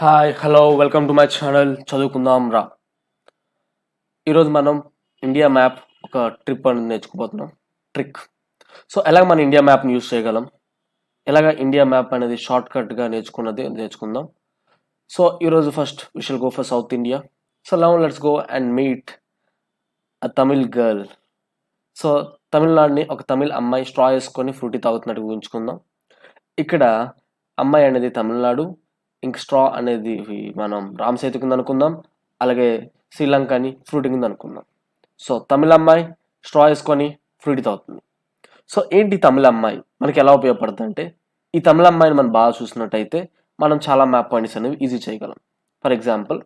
Hi hello welcome to my channel చదువుకుందాం రా. ఈరోజు మనం ఇండియా మ్యాప్ ఒక ట్రిప్ అని నేర్చుకోబోతున్నాం. ట్రిక్. సో ఎలాగ మన ఇండియా మ్యాప్ని యూజ్ చేయగలం, ఎలాగ ఇండియా మ్యాప్ అనేది షార్ట్ కట్గా నేర్చుకుందాం. సో ఈరోజు first we shall go for South India. So now let's go and meet a Tamil girl. So తమిళనాడుని ఒక తమిళ్ అమ్మాయి స్ట్రా వేసుకొని ఫ్రూటీ తాగుతున్నట్టు ఊహించుకుందాం. ఇక్కడ అమ్మాయి అనేది తమిళనాడు, ఇంక స్ట్రా అనేది మనం రామ్ సేతు కింద అనుకుందాం, అలాగే శ్రీలంకని ఫ్రూటీ కింద అనుకుందాం. సో తమిళ అమ్మాయి స్ట్రా వేసుకొని ఫ్రూటీ తాగుతుంది. సో ఏంటి తమిళ అమ్మాయి మనకి ఎలా ఉపయోగపడుతుంది అంటే, ఈ తమిళ అమ్మాయిని మనం బాగా చూసినట్టయితే మనం చాలా మ్యాప్ పాయింట్స్ అనేవి ఈజీ చేయగలం. ఫర్ ఎగ్జాంపుల్,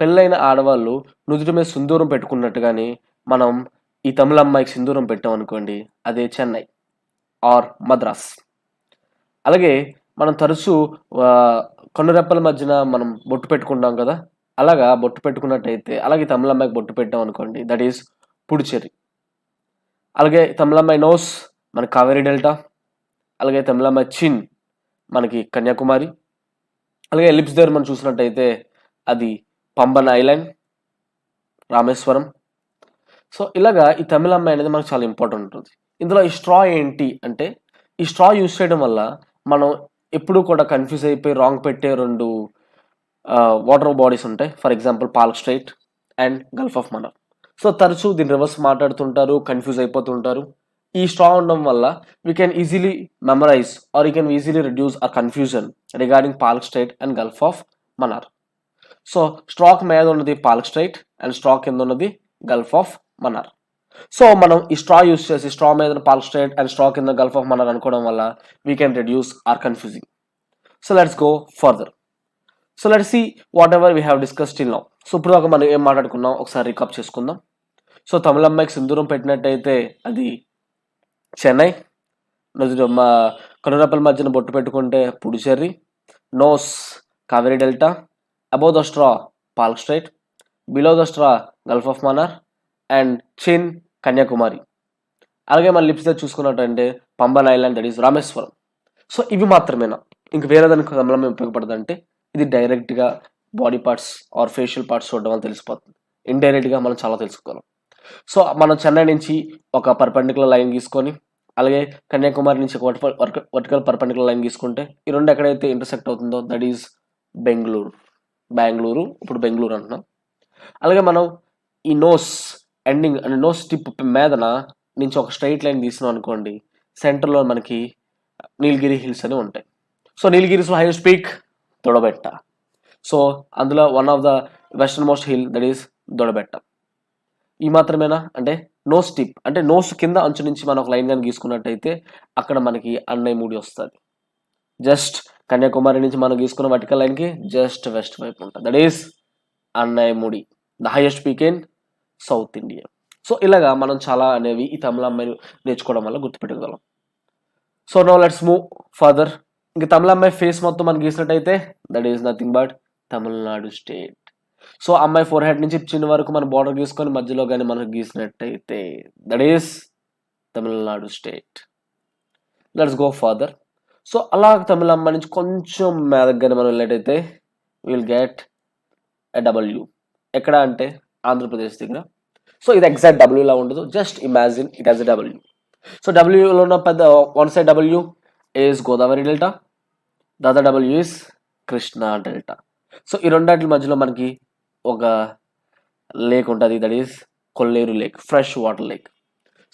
పెళ్ళైన ఆడవాళ్ళు నుదుటి మీద సింధూరం పెట్టుకున్నట్టుగానే మనం ఈ తమిళ అమ్మాయికి సింధూరం పెట్టామనుకోండి, అదే చెన్నై ఆర్ మద్రాస్. అలాగే మనం తరచూ కన్నురెప్పల మధ్యన మనం బొట్టు పెట్టుకుంటాం కదా, అలాగా బొట్టు పెట్టుకున్నట్టయితే అలాగే తమిళ అమ్మాయికి బొట్టు పెట్టాం అనుకోండి, దట్ ఈస్ పుడుచేరి. అలాగే తమిళ అమ్మాయి నోస్ మనకి కావేరీ డెల్టా, అలాగే తమిళ అమ్మాయి చిన్ మనకి కన్యాకుమారి, అలాగే లిప్స్ దగ్గర మనం చూసినట్టయితే అది పంబన్ ఐలాండ్, రామేశ్వరం. సో ఇలాగా ఈ తమిళ అమ్మాయి అనేది మనకు చాలా ఇంపార్టెంట్ ఉంటుంది. ఇందులో ఈ స్ట్రా ఏంటి అంటే, ఈ స్ట్రా యూజ్ చేయడం వల్ల మనం ఎప్పుడు కూడా కన్ఫ్యూజ్ అయిపోయి రాంగ్ పెట్టే రెండు వాటర్ బాడీస్ ఉంటాయి. For example Palk straight and Gulf of Mannar. So తరచూ దీని రివర్స్ మాట్లాడుతుంటారు, కన్ఫ్యూజ్ అయిపోతుంటారు. ఈ స్ట్రా ఉండడం వల్ల we can easily memorise or you can easily reduce our confusion regarding Palk straight and Gulf of Mannar. So స్ట్రాక్ మీద ఉన్నది పాల్క్ స్ట్రైట్ అండ్ స్ట్రాక్ కింద ఉన్నది గల్ఫ్ ఆఫ్ మన్నార్. సో మనం ఈ స్ట్రా యూస్ చేసి స్ట్రా మీద పాల్క్ స్ట్రైట్ అండ్ స్ట్రా కింద గల్ఫ్ ఆఫ్ మన్నార్ అనుకోవడం వల్ల we can reduce are confusing. So let's go further. So let's see what ever we have discuss till now. So ఇప్పుడు దాకా మనం ఏం మాట్లాడుకున్నాం ఒకసారి రికాప్ చేసుకుందాం. సో తమిళ అమ్మాయికి సింధూరం పెట్టినట్టయితే అది చెన్నై, మా కనురెప్పల మధ్యన బొట్టు పెట్టుకుంటే Puducherry, nose Kaveri delta, above the straw Palk Strait, below the straw Gulf of Mannar and chin Kanyakumari. అలాగే మన లిప్స్ దగ్గర చూసుకున్నట్టంటే Pamban island, that is Rameswaram. So ఇవి మాత్రమేనా, ఇంక వేరే దానికి తమిళం ఉపయోగపడుతుంది అంటే, ఇది డైరెక్ట్గా body parts or facial parts చూడడం వల్ల తెలిసిపోతుంది. ఇండైరెక్ట్గా మనం చాలా తెలుసుకోగలం. సో మనం చెన్నై నుంచి ఒక పర్పెండికులర్ లైన్ గీసుకొని, అలాగే కన్యాకుమారి నుంచి ఒక వర్టికల్ పర్పెండికులర్ లైన్ గీసుకుంటే, ఈ రెండు ఎక్కడైతే ఇంటర్సెక్ట్ అవుతుందో దట్ ఈస్ బెంగళూరు. ఇప్పుడు బెంగళూరు అంటున్నాం. అలాగే మనం ఈ నోస్ ఎండింగ్ అంటే నోస్ టిప్ మీదన నుంచి ఒక స్ట్రైట్ లైన్ తీసినాం అనుకోండి, సెంటర్లో మనకి నీలగిరి హిల్స్ అని ఉంటాయి. సో నీలగిరిస్లో హైయెస్ట్ పీక్ దొడబెట్ట. సో అందులో one of the western most hill that is Doddabetta. ఈ మాత్రమేనా అంటే, నోస్ టిప్ అంటే నోస్ కింద అంచు నుంచి మనం ఒక లైన్ కానీ గీసుకున్నట్టయితే అక్కడ మనకి అన్నయ్యముడి వస్తుంది. జస్ట్ కన్యాకుమారి నుంచి మనం గీసుకున్న వర్టికల్ లైన్కి జస్ట్ వెస్ట్ వైపు ఉంటుంది, that is Anamudi, the highest peak in South India. So ఇలాగా మనం చాలా అనేవి ఈ తమిళ అమ్మాయిని నేర్చుకోవడం వల్ల గుర్తుపెట్టుకోగలం. So no let's move further. ఇంకా తమిళ అమ్మాయి ఫేస్ మొత్తం మనం గీసినట్టయితే that is nothing but Tamil Nadu state. So అమ్మాయి ఫోర్ హెడ్ నుంచి చిన్న వరకు మనం బార్డర్ గీసుకొని మధ్యలో కానీ మనం గీసినట్టయితే that is Tamil Nadu state. Let's go further. So అలా తమిళ అమ్మాయి నుంచి కొంచెం మెదగ్గానే మనం వెళ్ళేటైతే విల్ గెట్ ఎ డబ్ల్యూ. ఎక్కడ అంటే ఆంధ్రప్రదేశ్ దగ్గర. సో ఇది ఎగ్జాక్ట్ డబ్ల్యూలా ఉండదు, just imagine it as a W. So డబ్ల్యూలో ఉన్న పెద్ద one side W is Godavari delta, the other W is Krishna delta. So ఈ రెండాటి మధ్యలో మనకి ఒక లేక్ ఉంటుంది, that is Kolleru lake, fresh water lake.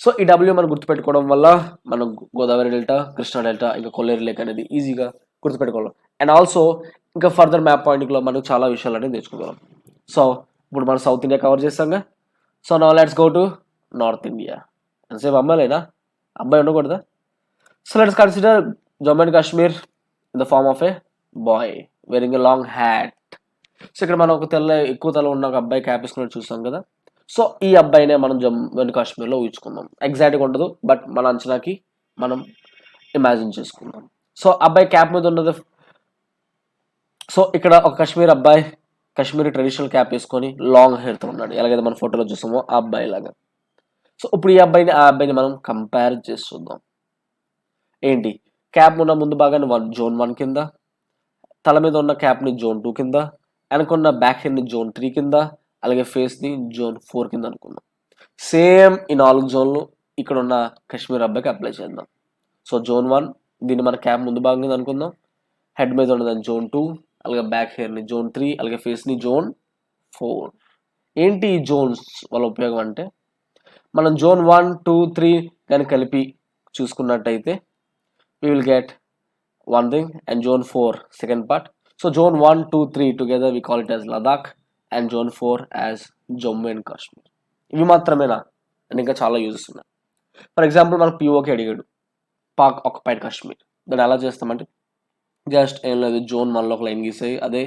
So ఈ డబ్ల్యూ మనం గుర్తుపెట్టుకోవడం వల్ల మనం గోదావరి డెల్టా, కృష్ణా డెల్టా, ఇంకా కొల్లేరు లేక్ అనేది ఈజీగా గుర్తుపెట్టుకోగలం. అండ్ ఆల్సో ఇంకా ఫర్దర్ మ్యాప్ పాయింట్లో మనం చాలా విషయాలు అనేది నేర్చుకోగలం. సో ఇప్పుడు మనం సౌత్ ఇండియా కవర్ చేస్తాంగా. So now let's go to North India. ఎంతసేపు అమ్మాయిలేనా, అబ్బాయి ఉండకూడదా? So let's consider Jammu and Kashmir in the form of a boy wearing a long hat. So ఇక్కడ మనం ఒక ఎక్కువ తల ఉన్న ఒక అబ్బాయి క్యాప్ వేసుకున్నట్టు చూస్తాం కదా. సో ఈ అబ్బాయినే మనం జమ్మూ అండ్ కాశ్మీర్లో ఊహించుకుందాం. ఎగ్జాక్ట్గా ఉండదు, బట్ మన అంచనాకి మనం ఇమాజిన్ చేసుకుందాం. సో అబ్బాయి క్యాప్ మీద ఉన్నది. సో ఇక్కడ ఒక కాశ్మీర్ అబ్బాయి కాశ్మీరీ ట్రెడిషనల్ క్యాప్ వేసుకొని లాంగ్ హెయిర్తో ఉన్నాడు, ఎలాగైతే మన ఫోటోలో చూస్తామో ఆ అబ్బాయి లాగా. సో ఇప్పుడు ఈ అబ్బాయిని ఆ అబ్బాయిని మనం కంపేర్ చేసి చూద్దాం. ఏంటి, క్యాప్ ఉన్న ముందు భాగాన్ని జోన్ 1 కింద, తల మీద ఉన్న క్యాప్ని జోన్ 2 కింద, వెనకున్న బ్యాక్ హెయిర్ని జోన్ 3 కింద, అలాగే ఫేస్ని జోన్ 4 కింద అనుకుందాం. సేమ్ ఈ 4 జోన్లు ఇక్కడ ఉన్న కాశ్మీర్ అబ్బాయికి అప్లై చేద్దాం. సో జోన్ 1 దీన్ని మన క్యాప్ ముందు భాగం కింద అనుకుందాం. హెడ్ మీద ఉన్నదాన్ని జోన్ 2, అలాగే బ్యాక్ హెయిర్ని జోన్ 3, అలాగే ఫేస్ని జోన్ 4. ఏంటి ఈ జోన్స్ వల్ల ఉపయోగం అంటే, మనం జోన్ 1, 2, 3 కానీ కలిపి చూసుకున్నట్టయితే we will get one thing, and zone 4 second part. So zone 1, 2, 3 together we call it as Ladakh, and zone 4 as Jammu and Kashmir. ఇవి మాత్రమేనా అండ్ ఇంకా చాలా యూజెస్ ఉన్నాయి. ఫర్ ఎగ్జాంపుల్ మనకు పిఓకే అడిగాడు, పాక్ ఆక్యుపైడ్ కాశ్మీర్. దాన్ని ఎలా చేస్తామంటే జస్ట్ ఏం లేదు, జోన్ 1లో ఒక లైన్ గీసాయి, అదే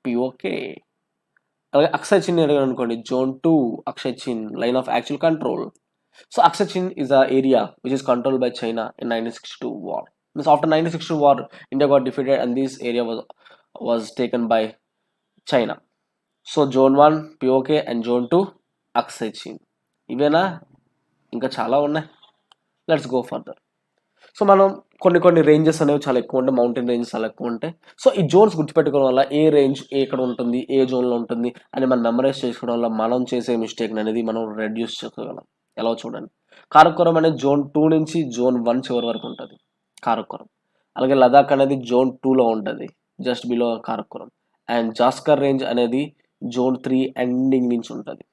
పిఓకే. అలాగే అక్షయ్ చిన్ అడిగాడు అనుకోండి, జోన్ 2 అక్షయ్ చిన్ line of actual control. So Akshay చిన్ is a area which is controlled by China in 1962 war. Means after 1962 war, India got defeated and this area was taken by China. So zone 1 POK and zone 2 Aksai Chin. ఇవేనా? ఇంకా చాలా ఉన్నాయి. Let's go further. So మనం కొన్ని ranges అనేవి చాలా ఎక్కువ ఉంటాయి, మౌంటైన్ రేంజెస్ చాలా ఎక్కువ ఉంటాయి. సో ఈ జోన్స్ గుర్తుపెట్టుకోవడం వల్ల ఏ రేంజ్ ఎక్కడ ఉంటుంది, ఏ జోన్లో ఉంటుంది అని మనం మెమరైజ్ చేసుకోవడం వల్ల మనం చేసే మిస్టేక్ అనేది మనం రెడ్యూస్ చేసుకోగలం. ఎలా చూడండి, కారకోరం అనేది జోన్ 2 నుంచి జోన్ 1 చివరి వరకు ఉంటుంది కారకోరం. అలాగే లదాఖ్ అనేది జోన్ 2లో ఉంటుంది, just below Karakoram. And Zanskar range అనేది జోన్ 3 ఎండింగ్ నుంచి ఉంటుంది.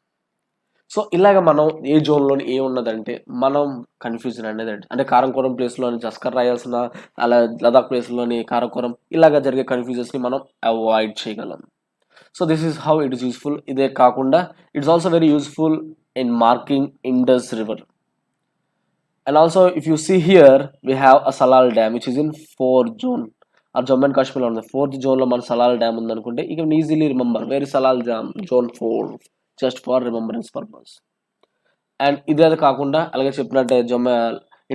సో ఇలాగ మనం ఏ జోన్లోని ఏ ఉన్నదంటే మనం కన్ఫ్యూజన్ అనేది అంటే కారకోరం ప్లేస్లోని జస్కర్ రాయాల్సిన, అలా లదాఖ్ ప్లేస్లోని కారకోరం, ఇలాగ జరిగే కన్ఫ్యూజన్స్ని మనం అవాయిడ్ చేయగలం. So this is how it is useful. ఇదే కాకుండా it's also very useful in marking Indus River. And also if you see here we have a Salal Dam which is in 4th zone or Jammu and Kashmir on the 4th zone lo man Salal Dam ఉంది అనుకుంటే you can easily remember where is Salal Dam, zone 4, just for remembrance purpose. And ఇదే కాకుండా అలాగే చెప్పినట్టే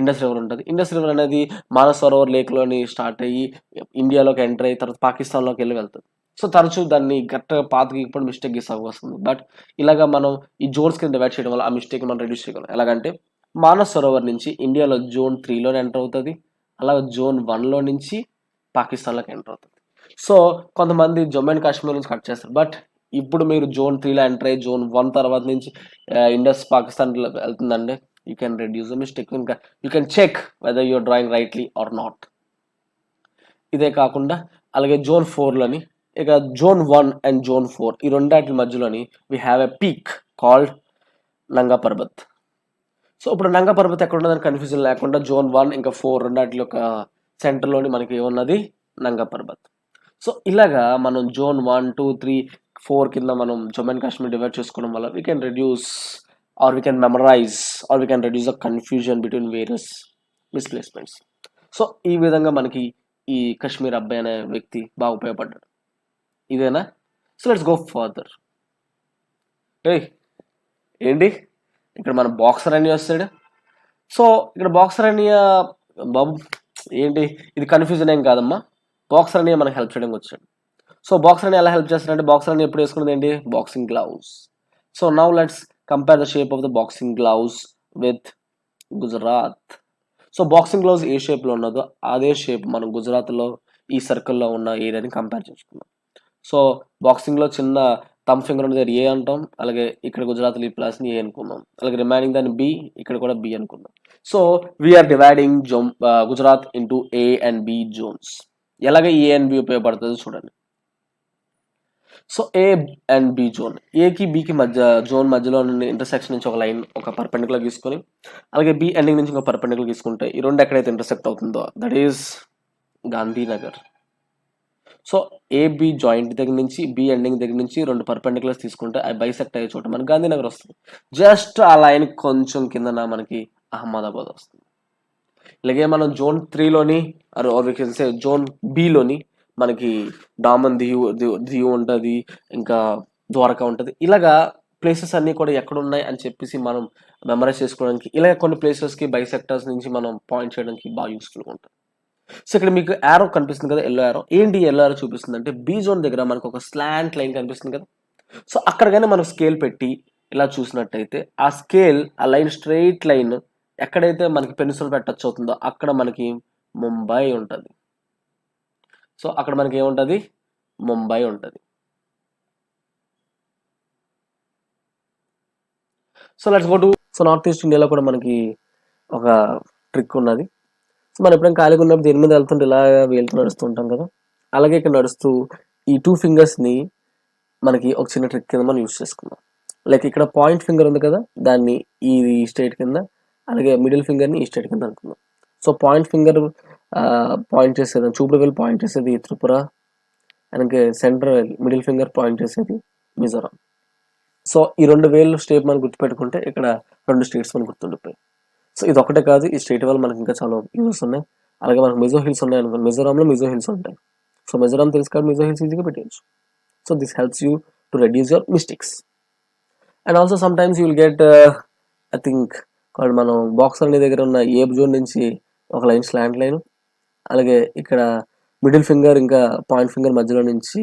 Indus river ఉంటుంది. Indus river అనేది Manas Sarovar లేక్లోని start అయ్యి ఇండియాలోకి enter అయ్యి తర్వాత పాకిస్తాన్లోకి వెళ్తుంది. సో తరచూ దాన్ని గట్టిగా పాతకి ఇప్పుడు మిస్టేక్ గీసే అవకాశం ఉంది. బట్ ఇలాగా మనం ఈ జోన్స్ కింద డివైడ్ చేయడం వల్ల ఆ మిస్టేక్ మనం రెడ్యూస్ చేయగలం. ఎలాగంటే మానస్ సరోవర్ నుంచి ఇండియాలో జోన్ 3లో ఎంటర్ అవుతుంది, అలాగే జోన్ 1లో నుంచి పాకిస్తాన్లోకి ఎంటర్ అవుతుంది. సో కొంతమంది జమ్మూ అండ్ కాశ్మీర్ నుంచి కట్ చేస్తారు, బట్ ఇప్పుడు మీరు జోన్ 3లో ఎంటర్ అయ్యి జోన్ 1 తర్వాత నుంచి ఇండస్ పాకిస్తాన్ వెళ్తుందండి, you can reduce the mistake. ఇంకా you can check whether your drawing rightly or not. ఇదే కాకుండా అలాగే జోన్ 4లోని ఇక జోన్ 1 అండ్ జోన్ 4 ఈ రెండాటి మధ్యలోని we have a peak called Nanga Parbat. So ఇప్పుడు నంగా పర్వత్ ఎక్కడ ఉన్నదని కన్ఫ్యూజన్ లేకుండా జోన్ 1 ఇంకా 4 రెండాటి యొక్క సెంటర్లోని మనకి ఏమున్నది, నంగా పర్వత్. సో ఇలాగా మనం జోన్ 1, 2, 3, 4 కింద మనం జమ్మూ అండ్ కాశ్మీర్ డివైడ్ చేసుకోవడం వల్ల we can reduce or we can memorise or we can reduce the confusion between various misplacements. So ఈ విధంగా మనకి ఈ కాశ్మీర్ అబ్బాయి అనే వ్యక్తి బాగా ఉపయోగపడ్డాడు. ఇదేనా? So let's go further. ఏంటి ఇక్కడ మన బాక్సర్ అని వస్తాడు. సో ఇక్కడ బాక్సర్ అని బాబు ఏంటి ఇది కన్ఫ్యూజన్ ఏం కాదమ్మా, బాక్సర్ అని మనకు హెల్ప్ చేయడానికి వచ్చాడు. సో బాక్సర్ అని ఎలా హెల్ప్ చేస్తాడంటే బాక్సర్ అని ఎప్పుడు వేసుకున్నది ఏంటి, boxing gloves. So now let's compare the shape of the boxing gloves with Gujarat. So boxing gloves ఏ షేప్లో ఉన్నదో అదే షేప్ మనం గుజరాత్లో ఈ సర్కిల్లో ఉన్న ఏరియాని కంపేర్ చేసుకున్నాం. సో బాక్సింగ్లో చిన్న థమ్ ఫింగర్ ఉన్నది ఏ అంటాం, అలాగే ఇక్కడ గుజరాత్లో ఈ ప్లస్ని ఏ అనుకున్నాం, అలాగే రిమైనింగ్ దాన్ని బి, ఇక్కడ కూడా బి అనుకున్నాం. So we're dividing Gujarat into A and B zones. ఎలాగే ఏ అండ్ బి ఉపయోగపడుతుందో చూడండి. So A and B zone, ఏకి బికి మధ్య జోన్ మధ్యలో ఇంటర్సెక్షన్ నుంచి ఒక లైన్ ఒక పర్పెండికులర్ తీసుకొని అలాగే బి ఎండింగ్ నుంచి ఒక పర్పెండికులర్ తీసుకుంటే ఈ రెండు ఎక్కడైతే ఇంటర్సెక్ట్ అవుతుందో that is Gandhinagar. So AB joint దగ్గర నుంచి బి ఎండింగ్ దగ్గర నుంచి రెండు పర్పెండికులర్స్ తీసుకుంటే అవి బైసెక్ట్ అయ్యే చోట మనకి గాంధీనగర్ వస్తుంది. జస్ట్ ఆ లైన్ కొంచెం కిందన మనకి అహ్మదాబాద్ వస్తుంది. ఇలాగే మనం జోన్ 3లోని జోన్ బిలోని మనకి డామన్ దియు ఉంటుంది, ఇంకా ద్వారకా ఉంటుంది. ఇలాగా ప్లేసెస్ అన్నీ కూడా ఎక్కడ ఉన్నాయి అని చెప్పేసి మనం మెమరైజ్ చేసుకోవడానికి ఇలాగ కొన్ని ప్లేసెస్కి బైసెక్టర్స్ నుంచి మనం పాయింట్ చేయడానికి బాగా యూస్ఫుల్గా ఉంటుంది. సో ఇక్కడ మీకు యారో కనిపిస్తుంది కదా, ఎల్లో యారో. ఏంటి ఎల్లో యారో చూపిస్తుంది అంటే బి జోన్ దగ్గర మనకు ఒక స్లాంట్ లైన్ కనిపిస్తుంది కదా. సో అక్కడ కానీ మనం స్కేల్ పెట్టి ఇలా చూసినట్టయితే ఆ స్కేల్ ఆ లైన్ స్ట్రైట్ లైన్ ఎక్కడైతే మనకి పెన్సిల్ టచ్ అవుతుందో అక్కడ మనకి ముంబై ఉంటుంది. సో అక్కడ మనకి ఏముంటుంది, ముంబై ఉంటుంది. So let's go to north east ఇండియాలో కూడా మనకి ఒక ట్రిక్ ఉన్నది. సో మనం ఎప్పుడైనా ఖాళీగా ఉన్నప్పుడు దేని మీద వెళ్తుంటే ఇలా వేలుతో నడుస్తూ ఉంటాం కదా, అలాగే ఇక్కడ నడుస్తూ ఈ 2 ఫింగర్స్ని మనకి ఒక చిన్న ట్రిక్ కింద మనం యూస్ చేసుకుందాం. లైక్ ఇక్కడ పాయింట్ ఫింగర్ ఉంది కదా, దాన్ని ఈ స్టేట్ కింద, అలాగే మిడిల్ ఫింగర్ని ఈ స్టేట్ కింద అనుకుందాం. సో పాయింట్ ఫింగర్ పాయింట్ చేసేది, చూపుడు వేలు పాయింట్ చేసేది త్రిపుర, అలాగే సెంటర్ మిడిల్ ఫింగర్ పాయింట్ చేసేది మిజోరాం. సో ఈ 2 వేలు స్టేట్ మనం గుర్తుపెట్టుకుంటే ఇక్కడ 2 స్టేట్స్ మనకు గుర్తుండిపోయి. సో ఇది ఒకటే కాదు, ఈ స్టేట్ వల్ల మనకి ఇంకా చాలా యూజెస్ ఉన్నాయి. అలాగే మనకు మిజో హిల్స్ ఉన్నాయి అనుకోండి, మిజోరాంలో మిజో హిల్స్ ఉంటాయి. సో మిజోరాం తెలుసు కాబట్టి మిజో హిల్స్ ఈజీగా పెట్టేయచ్చు. So this helps you to reduce your mistakes. And also sometimes you will get I think మనం బాక్సర్ అనే దగ్గర ఉన్న ఏబ్ జోన్ నుంచి ఒక లైన్ స్లాంట్ లైన్, అలాగే ఇక్కడ మిడిల్ ఫింగర్ ఇంకా పాయింట్ ఫింగర్ మధ్యలో నుంచి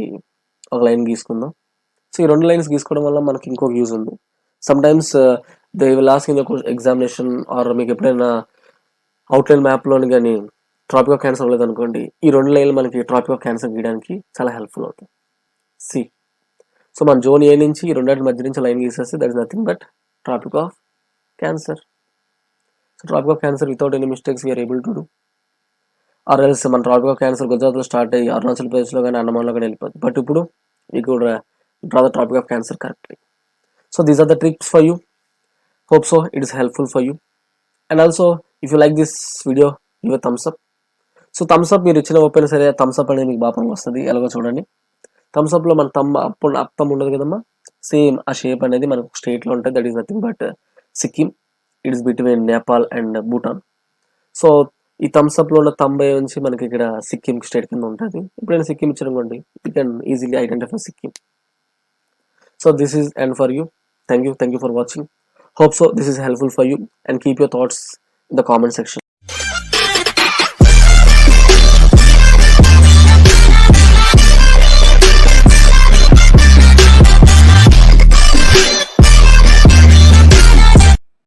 ఒక లైన్ గీసుకుందాం. సో ఈ 2 లైన్స్ గీసుకోవడం వల్ల మనకి ఇంకొక యూజ్ ఉంది. Some times they will ask in examination or మీకు ఎప్పుడైనా అవుట్లైన్ మ్యాప్లోని కానీ ట్రాపిక్ ఆఫ్ క్యాన్సర్ లేదనుకోండి, ఈ 2 లైన్లు మనకి ట్రాపిక్ ఆఫ్ క్యాన్సర్ గీయడానికి చాలా హెల్ప్ఫుల్ అవుతాయి. సి, సో మన జోన్ ఏ నుంచి ఈ 2 మధ్య నుంచి లైన్ గీసేస్తే that is nothing but Tropic of Cancer. So Tropic of Cancer without any mistakes we are able to do. Or else మన ట్రాపిక్ ఆఫ్ క్యాన్సర్ గుజరాత్లో స్టార్ట్ అయ్యి అరుణాచల్ ప్రదేశ్లో కానీ అండమాన్లో కానీ వెళ్ళిపోతుంది. బట్ ఇప్పుడు you could draw the Tropic of Cancer correctly. So these are the tricks for you. Hope so it is helpful for you. And also if you like this video, give a thumbs up. So thumbs up మీరు ఇచ్చిన open సరే Thums up అనేది మీకు బాగా పనికి వస్తుంది. ఎలాగో చూడండి, థమ్స్ అప్లో మన అప్పం ఉండదు కదమ్మా, సేమ్ ఆ షేప్ అనేది మనకు స్టేట్లో ఉంటుంది. That is nothing but Sikkim. It is between Nepal and Bhutan. So ఈ థమ్స్ అప్లో ఉన్న తంబై నుంచి మనకి ఇక్కడ సిక్కిం స్టేట్ కింద ఉంటుంది. ఎప్పుడైనా సిక్కిం ఇచ్చారనుకోండి, you can easily identify Sikkim. So this is and for you. Thank you for watching. Hope so this is helpful for you, and keep your thoughts in the comment section.